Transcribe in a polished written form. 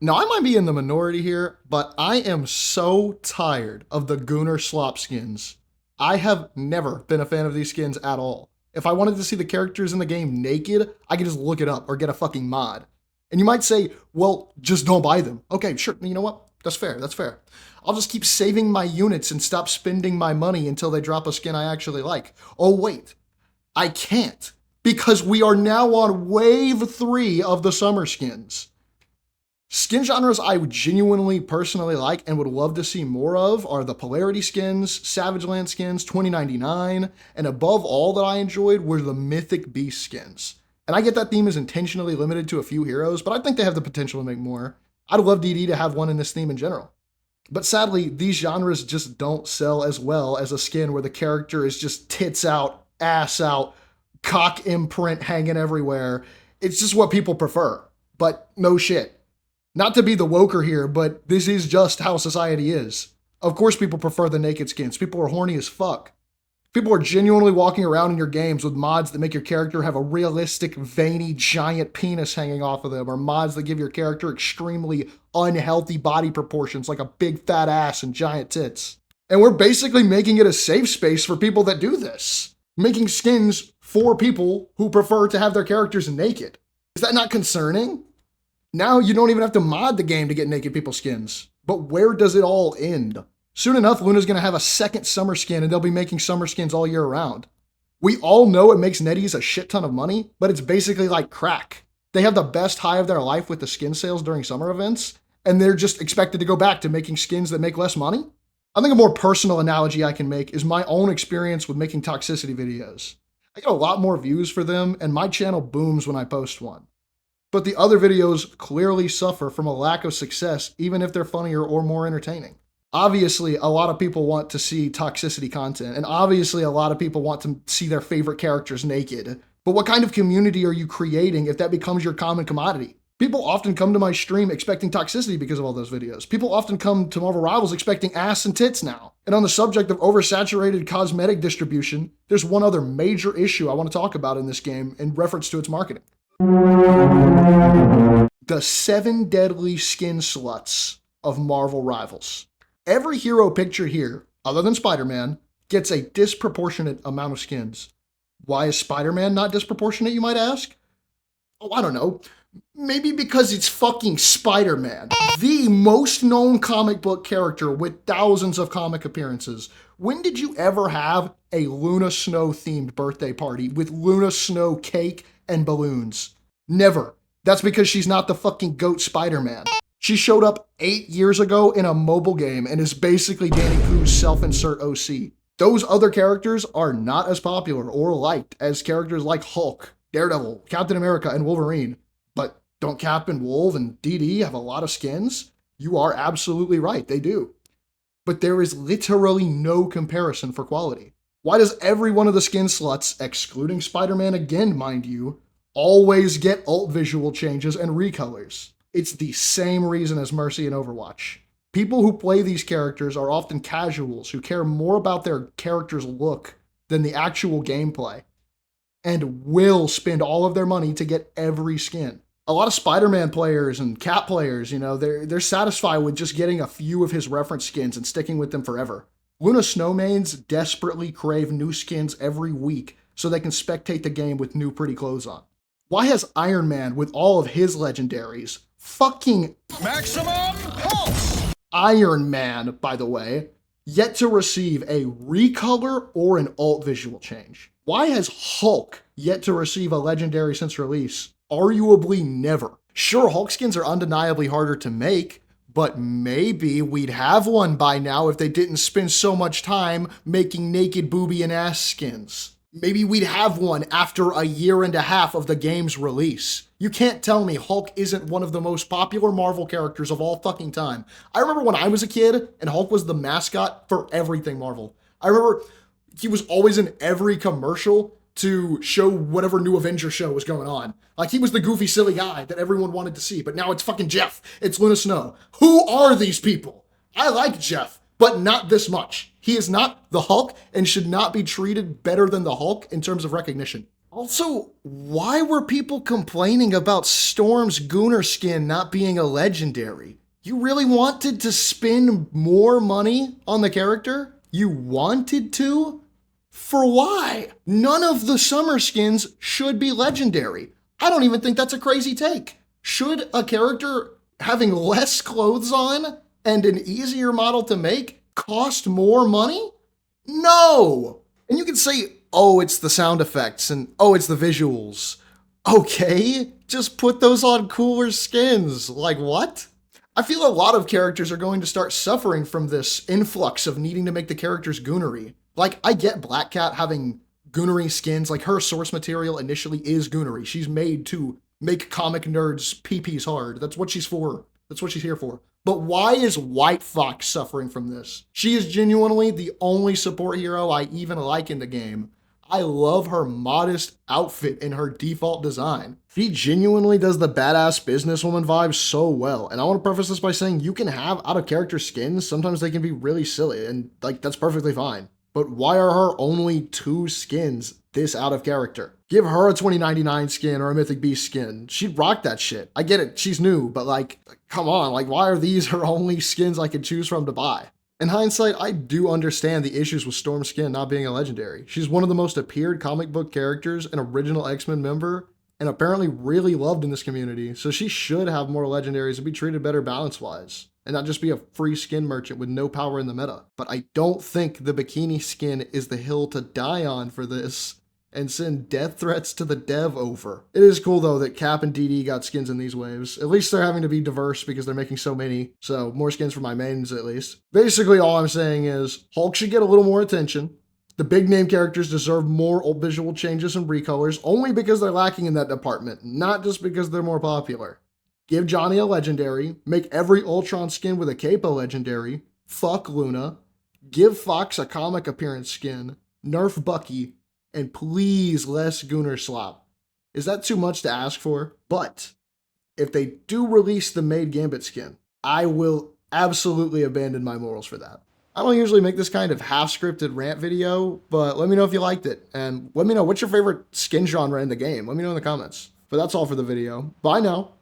Now, I might be in the minority here, but I am so tired of the Gooner Slop skins. I have never been a fan of these skins at all. If I wanted to see the characters in the game naked, I could just look it up or get a fucking mod. And you might say, well, just don't buy them. Okay, sure, you know what? That's fair, that's fair. I'll just keep saving my units and stop spending my money until they drop a skin I actually like. Oh, wait, I can't, because we are now on wave 3 of the summer skins. Skin genres I genuinely personally like and would love to see more of are the Polarity skins, Savage Land skins, 2099, and above all that I enjoyed were the Mythic Beast skins. And I get that theme is intentionally limited to a few heroes, but I think they have the potential to make more. I'd love DD to have one in this theme in general. But sadly, these genres just don't sell as well as a skin where the character is just tits out, ass out, cock imprint hanging everywhere. It's just what people prefer. But no shit. Not to be the woker here, but this is just how society is. Of course people prefer the naked skins. People are horny as fuck. People are genuinely walking around in your games with mods that make your character have a realistic, veiny, giant penis hanging off of them, or mods that give your character extremely unhealthy body proportions like a big fat ass and giant tits. And we're basically making it a safe space for people that do this. Making skins for people who prefer to have their characters naked. Is that not concerning? Now you don't even have to mod the game to get naked people skins. But where does it all end? Soon enough, Luna's going to have a second summer skin and they'll be making summer skins all year round. We all know it makes netties a shit ton of money, but it's basically like crack. They have the best high of their life with the skin sales during summer events, and they're just expected to go back to making skins that make less money? I think a more personal analogy I can make is my own experience with making toxicity videos. I get a lot more views for them, and my channel booms when I post one. But the other videos clearly suffer from a lack of success, even if they're funnier or more entertaining. Obviously, a lot of people want to see toxicity content, and obviously a lot of people want to see their favorite characters naked. But what kind of community are you creating if that becomes your common commodity? People often come to my stream expecting toxicity because of all those videos. People often come to Marvel Rivals expecting ass and tits now. And on the subject of oversaturated cosmetic distribution, there's one other major issue I want to talk about in this game in reference to its marketing. The 7 deadly skin sluts of Marvel Rivals. Every hero pictured here, other than Spider-Man, gets a disproportionate amount of skins. Why is Spider-Man not disproportionate, you might ask? Oh, I don't know. Maybe because it's fucking Spider-Man, the most known comic book character with thousands of comic appearances. When did you ever have a Luna Snow themed birthday party with Luna Snow cake and balloons? Never. That's because she's not the fucking GOAT Spider-Man. She showed up 8 years ago in a mobile game and is basically Danny Pooh's self-insert OC. Those other characters are not as popular or liked as characters like Hulk, Daredevil, Captain America, and Wolverine. But don't Cap and Wolv and DD have a lot of skins? You are absolutely right, they do. But there is literally no comparison for quality. Why does every one of the skin sluts, excluding Spider-Man again, mind you, always get alt visual changes and recolors? It's the same reason as Mercy in Overwatch. People who play these characters are often casuals who care more about their character's look than the actual gameplay, and will spend all of their money to get every skin. A lot of Spider-Man players and Cap players, they're satisfied with just getting a few of his reference skins and sticking with them forever. Luna Snowmains desperately crave new skins every week so they can spectate the game with new pretty clothes on. Why has Iron Man, with all of his legendaries, fucking Maximum Pulse! Iron Man, by the way, yet to receive a recolor or an alt visual change? Why has Hulk yet to receive a legendary since release? Arguably never. Sure, Hulk skins are undeniably harder to make, but maybe we'd have one by now if they didn't spend so much time making naked booby and ass skins. Maybe we'd have one after a year and a half of the game's release. You can't tell me Hulk isn't one of the most popular Marvel characters of all fucking time. I remember when I was a kid and Hulk was the mascot for everything Marvel. I remember he was always in every commercial to show whatever new Avenger show was going on. Like, he was the goofy, silly guy that everyone wanted to see, but now it's fucking Jeff. It's Luna Snow. Who are these people? I like Jeff, but not this much. He is not the Hulk and should not be treated better than the Hulk in terms of recognition. Also, why were people complaining about Storm's Gooner skin not being a legendary? You really wanted to spend more money on the character? You wanted to? For why? None of the summer skins should be legendary. I don't even think that's a crazy take. Should a character having less clothes on and an easier model to make cost more money? No! And you can say, oh, it's the sound effects and oh, it's the visuals. Okay, just put those on cooler skins. Like what? I feel a lot of characters are going to start suffering from this influx of needing to make the characters goonery. Like, I get Black Cat having goonery skins, like her source material initially is goonery. She's made to make comic nerds pee-pees hard. That's what she's for. That's what she's here for. But why is White Fox suffering from this? She is genuinely the only support hero I even like in the game. I love her modest outfit and her default design. She genuinely does the badass businesswoman vibe so well. And I want to preface this by saying you can have out of character skins. Sometimes they can be really silly and like that's perfectly fine. But why are her only 2 skins this out of character? Give her a 2099 skin or a Mythic Beast skin. She'd rock that shit. I get it, she's new, but like, come on, like why are these her only skins I can choose from to buy? In hindsight, I do understand the issues with Storm's skin not being a legendary. She's one of the most appeared comic book characters, an original X-Men member, and apparently really loved in this community, so she should have more legendaries and be treated better balance-wise, and not just be a free skin merchant with no power in the meta. But I don't think the bikini skin is the hill to die on for this, and send death threats to the dev over. It is cool though that Cap and DD got skins in these waves. At least they're having to be diverse because they're making so many. So more skins for my mains at least. Basically all I'm saying is Hulk should get a little more attention. The big name characters deserve more visual changes and recolors only because they're lacking in that department, not just because they're more popular. Give Johnny a legendary, make every Ultron skin with a cape a legendary, fuck Luna, give Fox a comic appearance skin, nerf Bucky, and please less Gooner Slop. Is that too much to ask for? But if they do release the Maid Gambit skin, I will absolutely abandon my morals for that. I don't usually make this kind of half-scripted rant video, but let me know if you liked it, and let me know what's your favorite skin genre in the game. Let me know in the comments. But that's all for the video. Bye now.